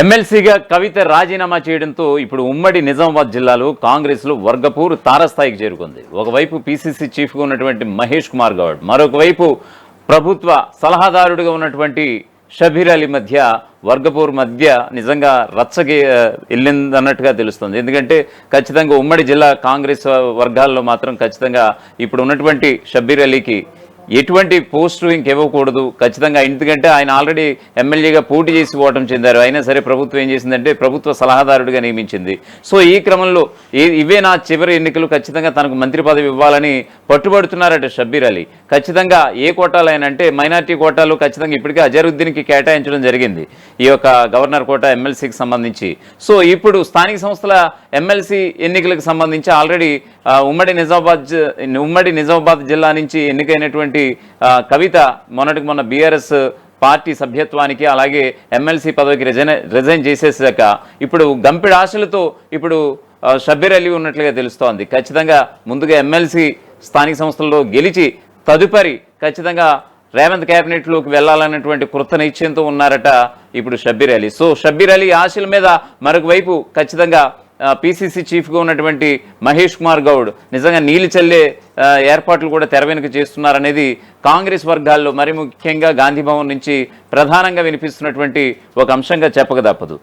ఎమ్మెల్సీగా కవిత రాజీనామా చేయడంతో ఇప్పుడు ఉమ్మడి నిజామాబాద్ జిల్లాలో కాంగ్రెస్లో వర్గపూర్ తారస్థాయికి చేరుకుంది. ఒకవైపు పీసీసీ చీఫ్గా ఉన్నటువంటి మహేష్ కుమార్ గౌడ్, మరొక వైపు ప్రభుత్వ సలహాదారుడిగా ఉన్నటువంటి షబీర్ అలీ మధ్య వర్గపూర్ మధ్య నిజంగా రచ్చకి వెళ్ళిందన్నట్టుగా తెలుస్తుంది. ఎందుకంటే ఖచ్చితంగా ఉమ్మడి జిల్లా కాంగ్రెస్ వర్గాల్లో మాత్రం ఖచ్చితంగా ఇప్పుడు ఉన్నటువంటి షబీర్ అలీకి ఎటువంటి పోస్టు ఇంకివ్వకూడదు ఖచ్చితంగా. ఎందుకంటే ఆయన ఆల్రెడీ ఎమ్మెల్యేగా పోటీ చేసి ఓటమి చెందారు. అయినా సరే ప్రభుత్వం ఏం చేసిందంటే ప్రభుత్వ సలహాదారుడిగా నియమించింది. సో ఈ క్రమంలో ఇవే నా చివరి ఎన్నికలు, ఖచ్చితంగా తనకు మంత్రి పదవి ఇవ్వాలని పట్టుబడుతున్నారట షబీర్ అలీ. ఖచ్చితంగా ఏ కోటాలు అంటే మైనార్టీ కోటాలు ఖచ్చితంగా ఇప్పటికే అజరుద్దీన్కి కేటాయించడం జరిగింది, ఈ యొక్క గవర్నర్ కోటా ఎమ్మెల్సీకి సంబంధించి. సో ఇప్పుడు స్థానిక సంస్థల ఎమ్మెల్సీ ఎన్నికలకు సంబంధించి ఆల్రెడీ ఉమ్మడి నిజామాబాద్ జిల్లా నుంచి ఎన్నికైనటువంటి కవిత మొన్నటికి మొన్న బీఆర్ఎస్ పార్టీ సభ్యత్వానికి అలాగే ఎమ్మెల్సీ పదవికి రిజైన్ చేసేసాక ఇప్పుడు గంపెడు ఆశలతో ఇప్పుడు షబీర్ అలీ ఉన్నట్లుగా తెలుస్తోంది. ఖచ్చితంగా ముందుగా ఎమ్మెల్సీ స్థానిక సంస్థల్లో గెలిచి తదుపరి ఖచ్చితంగా రేవంత్ క్యాబినెట్లోకి వెళ్లాలన్నటువంటి కృత నిశ్చయంతో ఉన్నారట ఇప్పుడు షబీర్ అలీ. సో షబీర్ అలీ ఆశల మీద మరొక వైపు ఖచ్చితంగా పీసీసీ చీఫ్గా ఉన్నటువంటి మహేష్ కుమార్ గౌడ్ నిజంగా నీళ్లు చల్లే ఏర్పాట్లు కూడా తెర వెనుక చేస్తున్నారనేది కాంగ్రెస్ వర్గాల్లో మరి ముఖ్యంగా గాంధీభవన్ నుంచి ప్రధానంగా వినిపిస్తున్నటువంటి ఒక అంశంగా చెప్పక తప్పదు.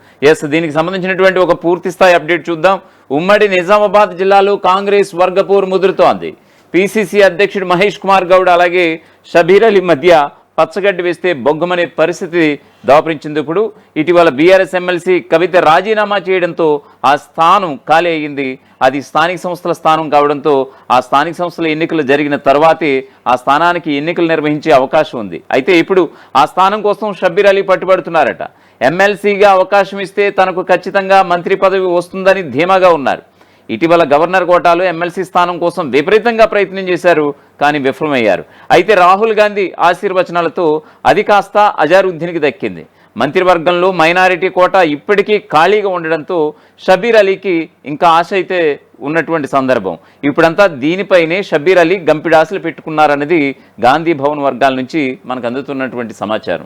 దీనికి సంబంధించినటువంటి ఒక పూర్తి స్థాయి అప్డేట్ చూద్దాం. ఉమ్మడి నిజామాబాద్ జిల్లాలో కాంగ్రెస్ వర్గపూర్ ముదురుతోంది. పీసీసీ అధ్యక్షుడు మహేష్ కుమార్ గౌడ్ అలాగే షబీర్ అలీ మధ్య పచ్చగడ్డి వేస్తే బొగ్గమనే పరిస్థితి దాపరించింది. ఇప్పుడు ఇటీవల బీఆర్ఎస్ ఎమ్మెల్సీ కవిత రాజీనామా చేయడంతో ఆ స్థానం ఖాళీ అయ్యింది. అది స్థానిక సంస్థల స్థానం కావడంతో ఆ స్థానిక సంస్థల ఎన్నికలు జరిగిన తర్వాతే ఆ స్థానానికి ఎన్నికలు నిర్వహించే అవకాశం ఉంది. అయితే ఇప్పుడు ఆ స్థానం కోసం షబీర్ అలీ పట్టుబడుతున్నారట. ఎమ్మెల్సీగా అవకాశం ఇస్తే తనకు ఖచ్చితంగా మంత్రి పదవి వస్తుందని ధీమాగా ఉన్నారు. ఇటీవల గవర్నర్ కోటాలో ఎమ్మెల్సీ స్థానం కోసం విపరీతంగా ప్రయత్నం చేశారు, కానీ విఫలమయ్యారు. అయితే రాహుల్ గాంధీ ఆశీర్వచనాలతో అది కాస్త అజారుద్దీన్కి దక్కింది. మంత్రివర్గంలో మైనారిటీ కోటా ఇప్పటికీ ఖాళీగా ఉండడంతో షబీర్ అలీకి ఇంకా ఆశ అయితే ఉన్నటువంటి సందర్భం. ఇప్పుడంతా దీనిపైనే షబీర్ అలీ గంపిడాశలు పెట్టుకున్నారన్నది గాంధీ భవన్ వర్గాల నుంచి మనకు అందుతున్నటువంటి సమాచారం.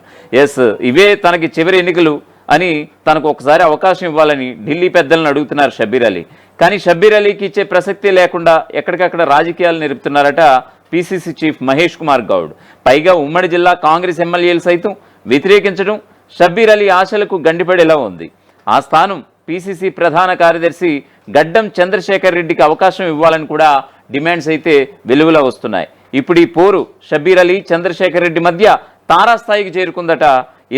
ఇవే తనకి చివరి ఎన్నికలు అని తనకు ఒకసారి అవకాశం ఇవ్వాలని ఢిల్లీ పెద్దలను అడుగుతున్నారు షబీర్ అలీ. కానీ షబీర్ అలీకి ఇచ్చే ప్రసక్తి లేకుండా ఎక్కడికక్కడ రాజకీయాలు నిలుపుతున్నారట పీసీసీ చీఫ్ మహేష్ కుమార్ గౌడ్. పైగా ఉమ్మడి జిల్లా కాంగ్రెస్ ఎమ్మెల్యేలు సైతం వ్యతిరేకించడం షబీర్ అలీ ఆశలకు గండిపడేలా ఉంది. ఆ స్థానం పీసీసీ ప్రధాన కార్యదర్శి గడ్డం చంద్రశేఖర్ రెడ్డికి అవకాశం ఇవ్వాలని కూడా డిమాండ్స్ అయితే వెలుగులా వస్తున్నాయి. ఇప్పుడు ఈ పోరు షబీర్ అలీ చంద్రశేఖర్ రెడ్డి మధ్య తారాస్థాయికి చేరుకుందట.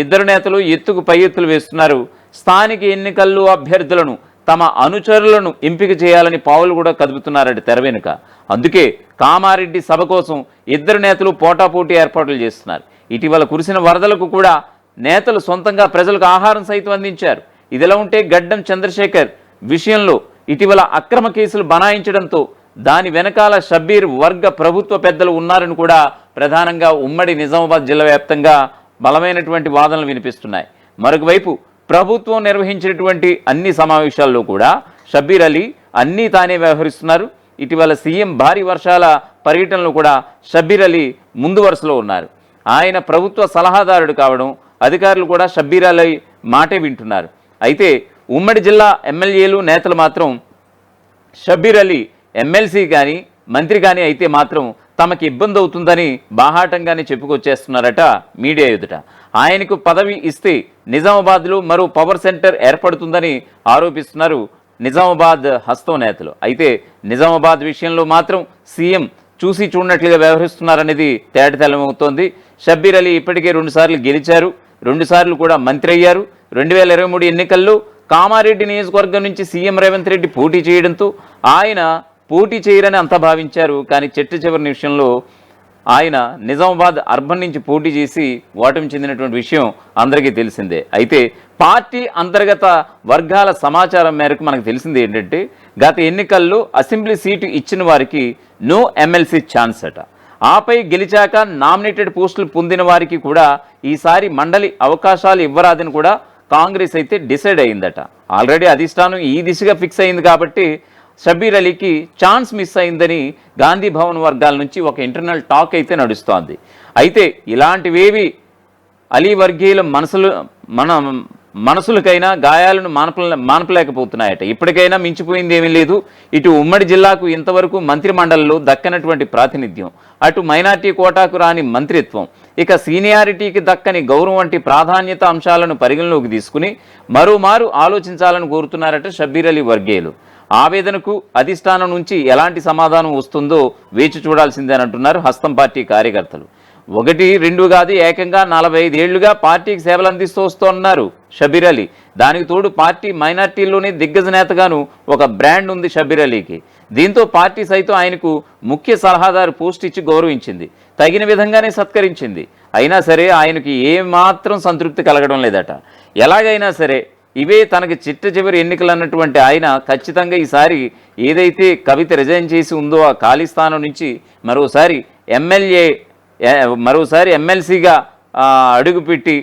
ఇద్దరు నేతలు ఎత్తుకు పై ఎత్తులు వేస్తున్నారు. స్థానిక ఎన్నికల్లో అభ్యర్థులను తమ అనుచరులను ఎంపిక చేయాలని పావులు కూడా కదుపుతున్నారట తెర వెనుక. అందుకే కామారెడ్డి సభ కోసం ఇద్దరు నేతలు పోటాపోటీ ఏర్పాట్లు చేస్తున్నారు. ఇటీవల కురిసిన వరదలకు కూడా నేతలు సొంతంగా ప్రజలకు ఆహారం సైతం అందించారు. ఇదిలా ఉంటే గడ్డం చంద్రశేఖర్ విషయంలో ఇటీవల అక్రమ కేసులు బనాయించడంతో దాని వెనకాల షబీర్ వర్గ ప్రభుత్వ పెద్దలు ఉన్నారని కూడా ప్రధానంగా ఉమ్మడి నిజామాబాద్ జిల్లా వ్యాప్తంగా బలమైనటువంటి వాదనలు వినిపిస్తున్నాయి. మరొకవైపు ప్రభుత్వం నిర్వహించినటువంటి అన్ని సమావేశాల్లో కూడా షబీర్ అలీ అన్నీ తానే వ్యవహరిస్తున్నారు. ఇటీవల సీఎం భారీ వర్షాల పర్యటనలో కూడా షబీర్ అలీ ముందు వరుసలో ఉన్నారు. ఆయన ప్రభుత్వ సలహాదారుడు కావడం అధికారులు కూడా షబీర్ అలీ మాటే వింటున్నారు. అయితే ఉమ్మడి జిల్లా ఎమ్మెల్యేలు నేతలు మాత్రం షబీర్ అలీ ఎమ్మెల్సీ కానీ మంత్రి కానీ అయితే మాత్రం తమకి ఇబ్బంది అవుతుందని బాహాటంగానే చెప్పుకొచ్చేస్తున్నారట మీడియా ఎదుట. ఆయనకు పదవి ఇస్తే నిజామాబాద్లో మరో పవర్ సెంటర్ ఏర్పడుతుందని ఆరోపిస్తున్నారు నిజామాబాద్ హస్తం నేతలు. అయితే నిజామాబాద్ విషయంలో మాత్రం సీఎం చూసి చూడనట్లుగా వ్యవహరిస్తున్నారనేది తేటతెల్లమవుతోంది. షబీర్ అలీ ఇప్పటికే 2 సార్లు గెలిచారు, 2 సార్లు కూడా మంత్రి అయ్యారు. 2023 ఎన్నికల్లో కామారెడ్డి నియోజకవర్గం నుంచి సీఎం రేవంత్ రెడ్డి పోటీ చేయడంతో ఆయన పోటీ చేయరని అంతా భావించారు. కానీ చివరి నిమిషంలో ఆయన నిజామాబాద్ అర్బన్ నుంచి పోటీ చేసి ఓటమి చెందినటువంటి విషయం అందరికీ తెలిసిందే. అయితే పార్టీ అంతర్గత వర్గాల సమాచారం మేరకు మనకు తెలిసింది ఏంటంటే గత ఎన్నికల్లో అసెంబ్లీ సీటు ఇచ్చిన వారికి నో ఎమ్మెల్సీ ఛాన్స్ అట. ఆపై గెలిచాక నామినేటెడ్ పోస్టులు పొందిన వారికి కూడా ఈసారి మండలి అవకాశాలు ఇవ్వరాదని కూడా కాంగ్రెస్ అయితే డిసైడ్ అయిందట. ఆల్రెడీ అధిష్టానం ఈ దిశగా ఫిక్స్ అయింది కాబట్టి షబీర్ అలీకి ఛాన్స్ మిస్ అయిందని గాంధీ భవన్ వర్గాల నుంచి ఒక ఇంటర్నల్ టాక్ అయితే నడుస్తోంది. అయితే ఇలాంటివేవి అలీ వర్గీయుల మనసులకైనా గాయాలను మానపలేకపోతున్నాయట. ఇప్పటికైనా మించిపోయింది ఏమీ లేదు. ఇటు ఉమ్మడి జిల్లాకు ఇంతవరకు మంత్రిమండలిలో దక్కనటువంటి ప్రాతినిధ్యం, అటు మైనార్టీ కోటాకు రాని మంత్రిత్వం, ఇక సీనియారిటీకి దక్కని గౌరవం వంటి ప్రాధాన్యత అంశాలను పరిగణలోకి తీసుకుని మరోమారు ఆలోచించాలని కోరుతున్నారట షబ్బీర్ అలీ వర్గీయులు. ఆవేదనకు అధిష్టానం నుంచి ఎలాంటి సమాధానం వస్తుందో వేచి చూడాల్సిందేనంటున్నారు హస్తం పార్టీ కార్యకర్తలు. 1-2 కాదు, ఏకంగా 45 ఏళ్లుగా పార్టీకి సేవలు అందిస్తూ వస్తున్నారు షబ్బీర్ అలీ. దానికి తోడు పార్టీ మైనార్టీల్లోనే దిగ్గజ నేతగాను ఒక బ్రాండ్ ఉంది షబ్బీర్ అలీకి. దీంతో పార్టీ సైతం ఆయనకు ముఖ్య సలహాదారు పోస్ట్ ఇచ్చి గౌరవించింది, తగిన విధంగానే సత్కరించింది. అయినా సరే ఆయనకి ఏమాత్రం సంతృప్తి కలగడం లేదట. ఎలాగైనా సరే ఇవే తనకి చిట్ట చివరి ఎన్నికలు అన్నటువంటి ఆయన ఖచ్చితంగా ఈసారి ఏదైతే కవిత రిజైన్ చేసి ఉందో ఆ ఖాళీ స్థానం నుంచి మరోసారి ఎమ్మెల్సీగా అడుగుపెట్టి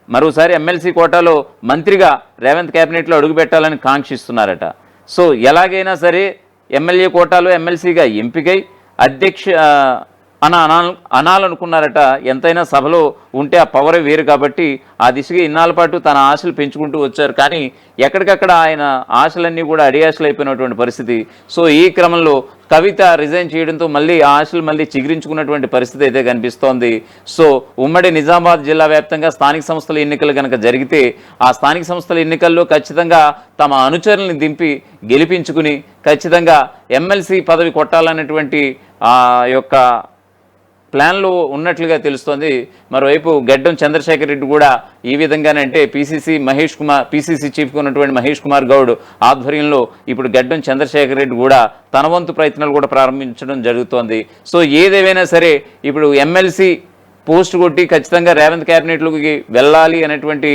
మరోసారి ఎమ్మెల్సీ కోటాలో మంత్రిగా రేవంత్ కేబినెట్లో అడుగుపెట్టాలని కాంక్షిస్తున్నారట. సో ఎలాగైనా సరే ఎమ్మెల్యే కోటాలో ఎమ్మెల్సీగా ఎంపికై అధ్యక్ష అనాలనుకున్నారట. ఎంతైనా సభలో ఉంటే ఆ పవరే వేరు కాబట్టి ఆ దిశగా ఇన్నాళ్ళ పాటు తన ఆశలు పెంచుకుంటూ వచ్చారు. కానీ ఎక్కడికక్కడ ఆయన ఆశలన్నీ కూడా అడియాశలు అయిపోయినటువంటి పరిస్థితి. సో ఈ క్రమంలో కవిత రిజైన్ చేయడంతో మళ్ళీ ఆ ఆశలు మళ్ళీ చిగురించుకున్నటువంటి పరిస్థితి అయితే కనిపిస్తోంది. సో ఉమ్మడి నిజామాబాద్ జిల్లా వ్యాప్తంగా స్థానిక సంస్థల ఎన్నికలు కనుక జరిగితే ఆ స్థానిక సంస్థల ఎన్నికల్లో ఖచ్చితంగా తమ అనుచరుల్ని దింపి గెలిపించుకుని ఖచ్చితంగా ఎమ్మెల్సీ పదవి కొట్టాలన్నటువంటి ఆ యొక్క ప్లాన్లో ఉన్నట్లుగా తెలుస్తోంది. మరోవైపు గెడ్డం చంద్రశేఖర్ రెడ్డి కూడా ఈ విధంగానే, అంటే పీసీసీ చీఫ్గా ఉన్నటువంటి మహేష్ కుమార్ గౌడ్ ఆధ్వర్యంలో ఇప్పుడు గెడ్డం చంద్రశేఖర్ రెడ్డి కూడా తన వంతు ప్రయత్నాలు కూడా ప్రారంభించడం జరుగుతోంది. సో ఏదేమైనా సరే ఇప్పుడు ఎమ్మెల్సీ పోస్ట్ కొట్టి ఖచ్చితంగా రేవంత్ క్యాబినెట్లోకి వెళ్ళాలి అనేటువంటి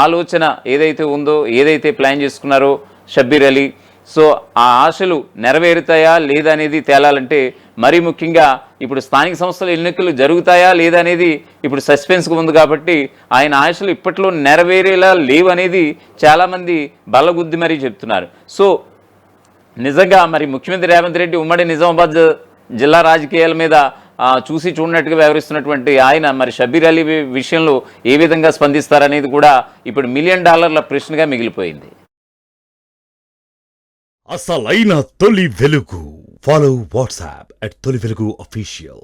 ఆలోచన ఏదైతే ఉందో, ఏదైతే ప్లాన్ చేసుకున్నారో షబ్బీర్ అలీ, సో ఆ ఆశలు నెరవేరుతాయా లేదా అనేది తేలాలంటే మరీ ముఖ్యంగా ఇప్పుడు స్థానిక సంస్థల ఎన్నికలు జరుగుతాయా లేదా అనేది ఇప్పుడు సస్పెన్స్గా ఉంది. కాబట్టి ఆయన ఆశలు ఇప్పట్లో నెరవేరేలా లేవు అనేది చాలామంది బల్లగుద్ది మరీ చెప్తున్నారు. సో నిజంగా మరి ముఖ్యమంత్రి రేవంత్ రెడ్డి ఉమ్మడి నిజామాబాద్ జిల్లా రాజకీయాల మీద చూసి చూడనట్టుగా వ్యవహరిస్తున్నటువంటి ఆయన మరి షబ్బీర్ అలీ విషయంలో ఏ విధంగా స్పందిస్తారనేది కూడా ఇప్పుడు $1 మిలియన్ ప్రశ్నగా మిగిలిపోయింది. అసలైన తొలి వెలుగు. ఫాలో వాట్సాప్ @తొలి వెలుగు official.